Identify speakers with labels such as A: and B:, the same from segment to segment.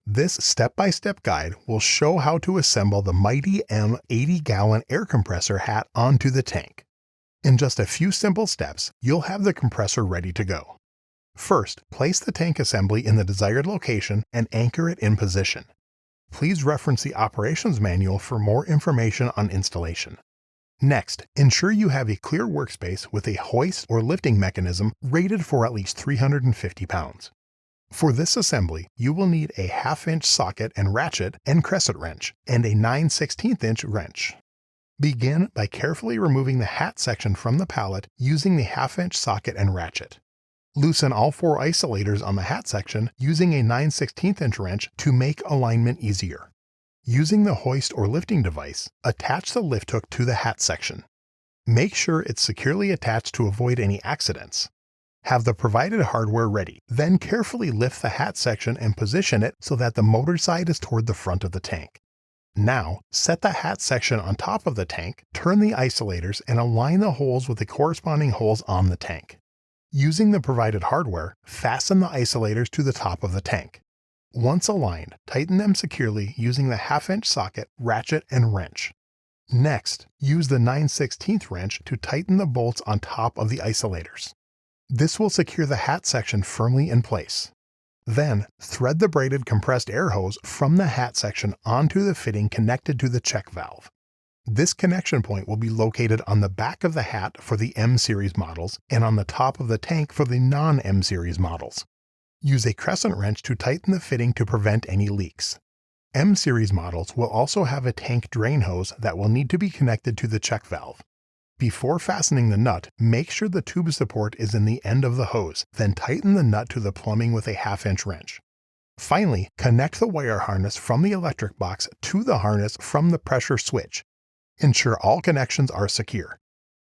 A: This step-by-step guide will show how to assemble the Mighty M 80-gallon air compressor hat onto the tank. In just a few simple steps, you'll have the compressor ready to go. First, place the tank assembly in the desired location and anchor it in position. Please reference the operations manual for more information on installation. Next, ensure you have a clear workspace with a hoist or lifting mechanism rated for at least 350 pounds. For this assembly, you will need a 1/2-inch socket and ratchet and crescent wrench, and a 9/16-inch wrench. Begin by carefully removing the hat section from the pallet using the 1/2-inch socket and ratchet. Loosen all 4 isolators on the hat section using a 9/16-inch wrench to make alignment easier. Using the hoist or lifting device, attach the lift hook to the hat section. Make sure it's securely attached to avoid any accidents. Have the provided hardware ready, then carefully lift the hat section and position it so that the motor side is toward the front of the tank. Now, set the hat section on top of the tank, turn the isolators, and align the holes with the corresponding holes on the tank. Using the provided hardware, fasten the isolators to the top of the tank. Once aligned, tighten them securely using the 1/2-inch socket, ratchet, and wrench. Next, use the 9/16 wrench to tighten the bolts on top of the isolators. This will secure the hat section firmly in place. Then, thread the braided compressed air hose from the hat section onto the fitting connected to the check valve. This connection point will be located on the back of the hat for the M series models and on the top of the tank for the non-M series models. Use a crescent wrench to tighten the fitting to prevent any leaks. M series models will also have a tank drain hose that will need to be connected to the check valve. Before fastening the nut, make sure the tube support is in the end of the hose, then tighten the nut to the plumbing with a 1/2-inch wrench. Finally, connect the wire harness from the electric box to the harness from the pressure switch. Ensure all connections are secure.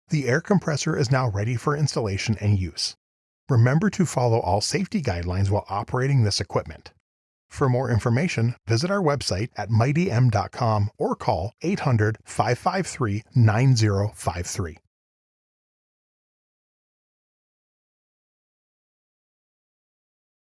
A: The air compressor is now ready for installation and use. Remember to follow all safety guidelines while operating this equipment. For more information, visit our website at mightym.com or call 800-553-9053.